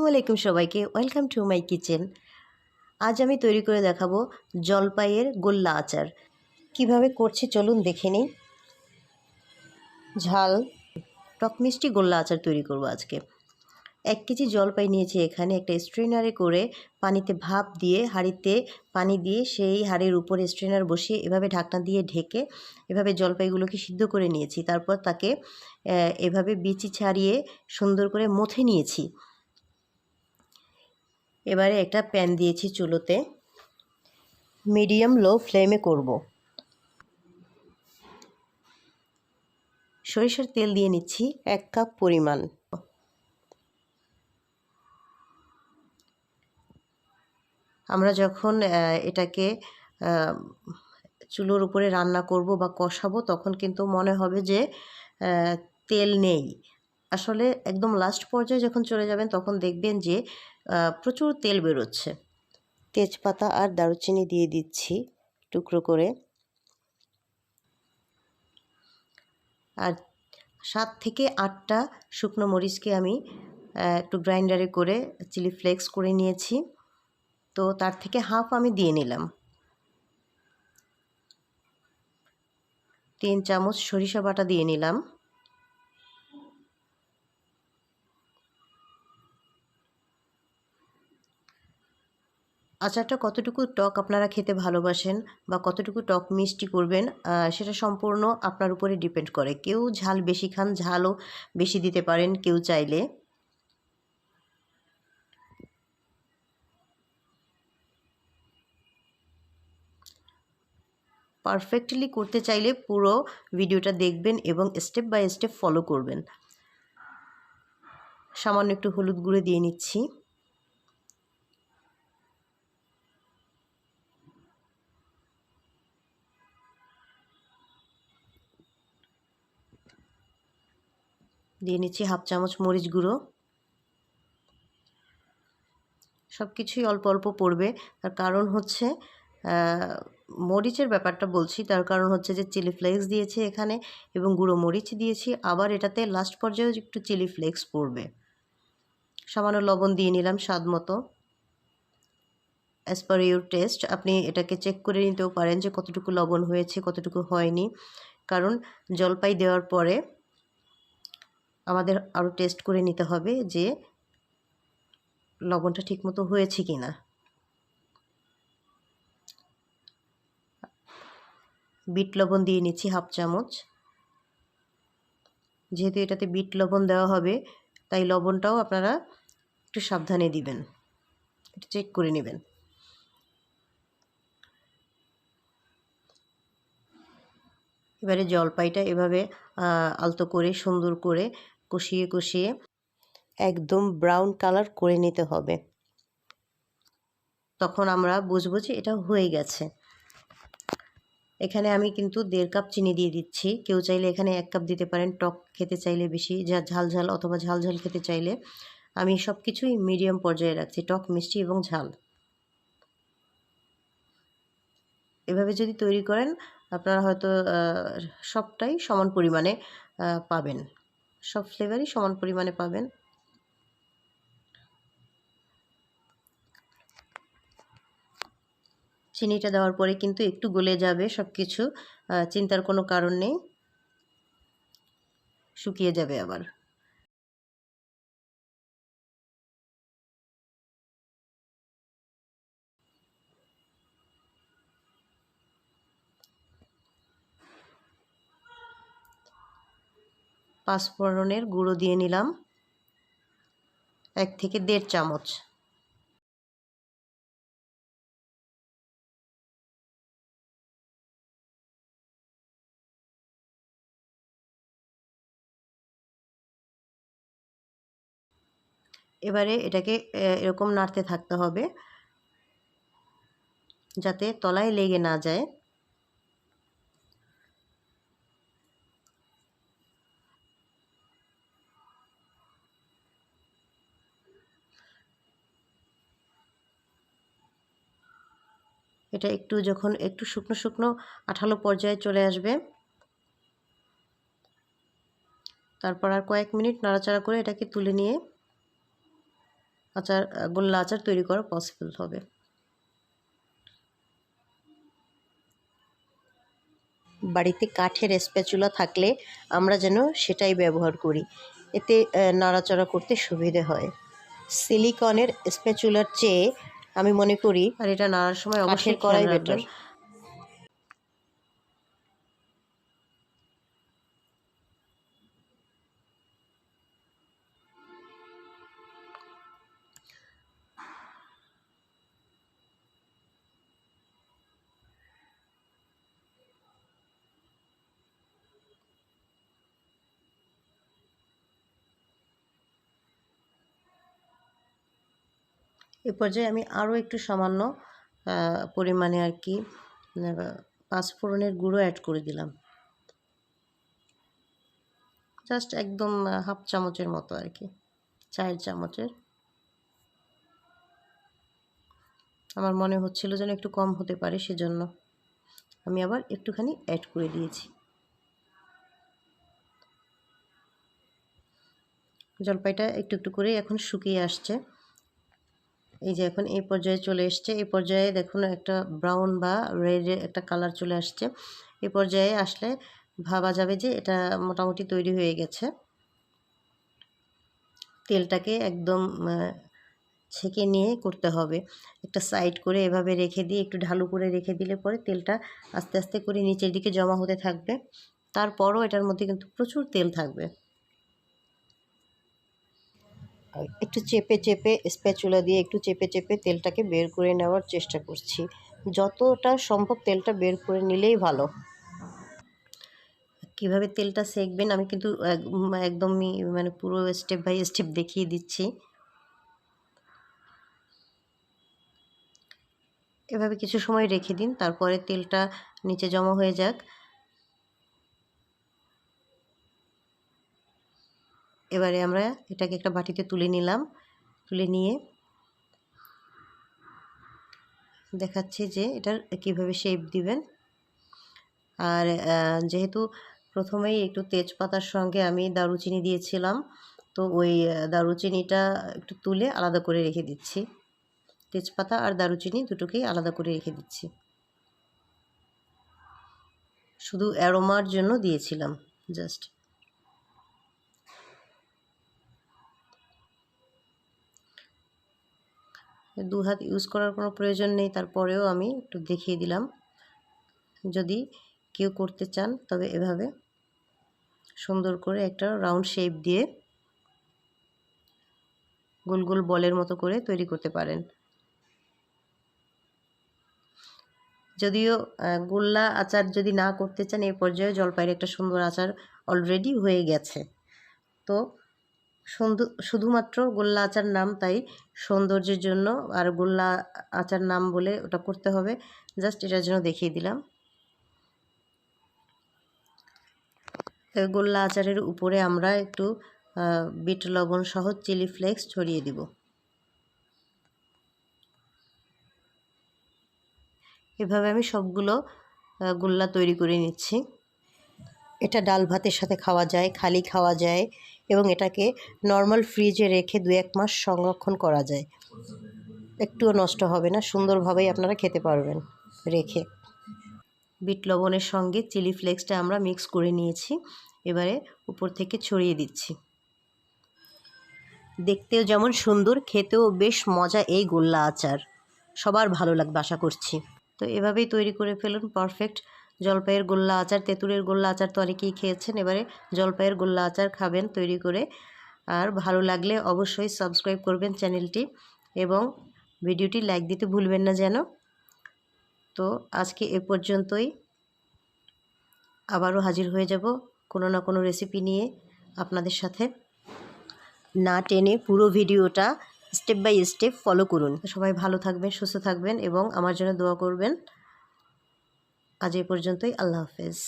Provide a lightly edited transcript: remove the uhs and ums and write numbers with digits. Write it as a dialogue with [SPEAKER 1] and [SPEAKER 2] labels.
[SPEAKER 1] আসসালামাইকুম সবাইকে, welcome to my kitchen. আজ আমি তৈরি করে দেখাবো জলপাইয়ের গোল্লা আচার। কিভাবে করছি চলুন দেখে নিই। ঝাল টক মিষ্টি গোল্লা আচার তৈরি করব আজকে। 1 কেজি জলপাই নিয়েছি। এখানে একটা স্ট্রেনারে করে পানিতে ভাপ দিয়ে হাঁড়িতে পানি দিয়ে সেই হাঁড়ির উপরে স্ট্রেনার বসিয়ে এভাবে ঢাকনা দিয়ে ঢেকে এভাবে জলপাইগুলোকে সিদ্ধ করে নিয়েছি। তারপর তাকে এভাবে বিচি ছাড়িয়ে সুন্দর করে মথে নিয়েছি। এবারে একটা প্যান দিয়েছি চুলোতে, মিডিয়াম লো ফ্লেমে করব। সরিষার তেল দিয়ে নিচ্ছি 1 কাপ পরিমাণ। আমরা যখন এটাকে চুলোর উপরে রান্না করব বা কষাবো তখন কিন্তু মনে হবে যে তেল নেই। আসলে একদম লাস্ট পর্যায়ে যখন চলে যাবেন তখন দেখবেন যে প্রচুর তেল বেরোচ্ছে। তেজপাতা আর দারুচিনি দিয়ে দিচ্ছি টুকরো করে। আর 7 থেকে 8টা শুকনো মরিচকে আমি একটু গ্রাইন্ডারে করে চিলি ফ্লেক্স করে নিয়েছি। তো তার থেকে হাফ আমি দিয়ে নিলাম। 3 চামচ সরিষা বাটা দিয়ে নিলাম। আচারটা কতটুকু টক আপনারা খেতে ভালোবাসেন বা কতটুকু টক মিষ্টি করবেন সেটা সম্পূর্ণ আপনার উপরে ডিপেন্ড করে। কেউ ঝাল বেশি খান, ঝালও বেশি দিতে পারেন কেউ চাইলে। পারফেক্টলি করতে চাইলে পুরো ভিডিওটা দেখবেন এবং স্টেপ বাই স্টেপ ফলো করবেন। সামান্য একটু হলুদ গুঁড়ো দিয়ে নিচ্ছি। দিয়ে নিচ্ছি হাফ চামচ মরিচ গুঁড়ো। সব কিছুই অল্প অল্প পড়বে। তার কারণ হচ্ছে মরিচের ব্যাপারটা বলছি, তার কারণ হচ্ছে যে চিলি ফ্লেক্স দিয়েছি এখানে এবং গুঁড়ো মরিচ দিয়েছি। আবার এটাতে লাস্ট পর্যায়েও একটু চিলি ফ্লেক্স পড়বে। সামান্য লবণ দিয়ে নিলাম স্বাদ মতো। অ্যাজ পার ইউর টেস্ট আপনি এটাকে চেক করে নিতেও পারেন যে কতটুকু লবণ হয়েছে কতটুকু হয়নি। কারণ জলপাই দেওয়ার পরে আমাদের আরও টেস্ট করে নিতে হবে যে লবণটা ঠিকমতো হয়েছে কি না। বিট লবণ দিয়ে নিচ্ছি হাফ চামচ। যেহেতু এটাতে বিট লবণ দেওয়া হবে তাই লবণটাও আপনারা একটু সাবধানে দিবেন, একটু চেক করে নেবেন। এবারে জলপাইটা এভাবে আলতো করে সুন্দর করে কষিয়ে কষিয়ে একদম ব্রাউন কালার করে নিতে হবে। তখন আমরা বুঝবো যে এটা হয়ে গেছে। এখানে আমি কিন্তু 1.5 কাপ চিনি দিয়ে দিচ্ছি। কেউ চাইলে এখানে 1 কাপ দিতে পারেন, টক খেতে চাইলে বেশি, ঝাল ঝাল অথবা ঝাল ঝাল খেতে চাইলে। আমি সব কিছুই মিডিয়াম পর্যায়ে রাখছি, টক মিষ্টি এবং ঝাল। এভাবে যদি তৈরি করেন আপনারা হয়তো সবটাই সমান পরিমাণে পাবেন, সব ফ্লেভারই সমান পরিমাণে পাবেন। চিনিটা দেওয়ার পরে কিন্তু একটু গলে যাবে সব কিছু, চিন্তার কোনো কারণ নেই, শুকিয়ে যাবে আবার। পাঁচফোড়নের গুঁড়ো দিয়ে নিলাম 1 থেকে 1.5 চামচ। এবারে এটাকে এরকম নাড়তে থাকতে হবে যাতে তলায় লেগে না যায়। এটা একটু যখন একটু শুকনো শুকনো আঠালো পর্যায়ে চলে আসবে তারপর আর কয়েক মিনিট নাড়াচাড়া করে এটাকে তুলে নিয়ে গোল্লা আচার তৈরি করা পসিবল হবে। বাড়িতে কাঠের স্প্যাচুলা থাকলে আমরা যেন সেটাই ব্যবহার করি, এতে নাড়াচাড়া করতে সুবিধে হয়। সিলিকনের স্প্যাচুলার চেয়ে আমি মনে করি আর এটা নাড়ার সময় অবশ্যই কড়াই বেটার। এ পর্যায়ে আমি আরও একটু সামান্য পরিমাণে আর কি পাঁচফোড়নের গুঁড়ো অ্যাড করে দিলাম, জাস্ট একদম হাফ চামচের মতো আর কি, চায়ের চামচের। আমার মনে হচ্ছিল যেন একটু কম হতে পারে, সেজন্য আমি আবার একটুখানি অ্যাড করে দিয়েছি। জলপাইটা একটু একটু করে এখন শুকিয়ে আসছে। এই যে এখন এই পর্যায়ে চলে এসছে। এই পর্যায়ে দেখুন একটা ব্রাউন বা রেড একটা কালার চলে আসছে। এই পর্যায়ে আসলে ভাবা যাবে যে এটা মোটামুটি তৈরি হয়ে গেছে। তেলটাকে একদম ছেঁকে নিয়ে করতে হবে। একটা সাইড করে এভাবে রেখে দিয়ে একটু ঢালু করে রেখে দিলে পরে তেলটা আস্তে আস্তে করে নিচের দিকে জমা হতে থাকবে। তারপরও এটার মধ্যে কিন্তু প্রচুর তেল থাকবে। একটু চেপে চেপে স্প্যাচুলা দিয়ে একটু চেপে চেপে তেলটাকে বের করে নেওয়ার চেষ্টা করছি। যতটা সম্ভব তেলটা বের করে নিলেই ভালো। কিভাবে তেলটা সেঁকবেন আমি কিন্তু একদমই মানে পুরো স্টেপ বাই স্টেপ দেখিয়ে দিচ্ছি। এভাবে কিছু সময় রেখে দিন, তারপরে তেলটা নিচে জমা হয়ে যাক। এবারে আমরা এটাকে একটা বাটিতে তুলে নিলাম। তুলে নিয়ে দেখাচ্ছি যে এটার কীভাবে শেপ দিবেন। আর যেহেতু প্রথমেই একটু তেজপাতার সঙ্গে আমি দারুচিনি দিয়েছিলাম, তো ওই দারুচিনিটা একটু তুলে আলাদা করে রেখে দিচ্ছি। তেজপাতা আর দারুচিনি দুটোকেই আলাদা করে রেখে দিচ্ছি, শুধু অ্যারোমার জন্য দিয়েছিলাম জাস্ট। দু হাত ইউজ করার কোনো প্রয়োজন নেই, তারপরেও আমি একটু দেখিয়ে দিলাম। যদি কেউ করতে চান তবে এভাবে সুন্দর করে একটা রাউন্ড শেপ দিয়ে গোল গোল বলের মতো করে তৈরি করতে পারেন। যদিও গোল্লা আচার যদি না করতে চান, এই পর্যায়ে জলপাইয়ের একটা সুন্দর আচার অলরেডি হয়ে গেছে। তো শুধুমাত্র গোল্লা আচার নাম, তাই সৌন্দর্যের জন্য আর গোল্লা আচার নাম বলে ওটা করতে হবে, জাস্ট এটার জন্য দেখিয়ে দিলাম। গোল্লা আচারের উপরে আমরা একটু বিট লবণ সহ চিলি ফ্লেক্স ছড়িয়ে দিব। এভাবে আমি সবগুলো গোল্লা তৈরি করে নিচ্ছি। এটা ডাল ভাতের সাথে খাওয়া যায়, খালি খাওয়া যায়, এবং এটাকে নর্মাল ফ্রিজে রেখে 2-1 মাস সংরক্ষণ করা যায়, একটুও নষ্ট হবে না, সুন্দরভাবেই আপনারা খেতে পারবেন রেখে। বিট লবণের সঙ্গে চিলি ফ্লেক্সটা আমরা মিক্স করে নিয়েছি, এবারে উপর থেকে ছড়িয়ে দিচ্ছি। দেখতেও যেমন সুন্দর, খেতেও বেশ মজা এই গোল্লা আচার। সবার ভালো লাগবে আশা করছি। তো এভাবেই তৈরি করে ফেলুন পারফেক্ট জলপাইয়ের গোল্লা আচার। তেঁতুলের গোল্লা আচার তো অনেকেই খেয়েছেন, এবারে জলপাইয়ের গোল্লা আচার খাবেন তৈরি করে। আর ভালো লাগলে অবশ্যই সাবস্ক্রাইব করবেন চ্যানেলটি, এবং ভিডিওটি লাইক দিতে ভুলবেন না যেন। তো আজকে এ পর্যন্তই, আবারও হাজির হয়ে যাব কোনো না কোনো রেসিপি নিয়ে আপনাদের সাথে। না টেনে পুরো ভিডিওটা স্টেপ বাই স্টেপ ফলো করুন। সবাই ভালো থাকবেন, সুস্থ থাকবেন এবং আমার জন্য দোয়া করবেন। আজ এই পর্যন্তই, আল্লাহ হাফেজ।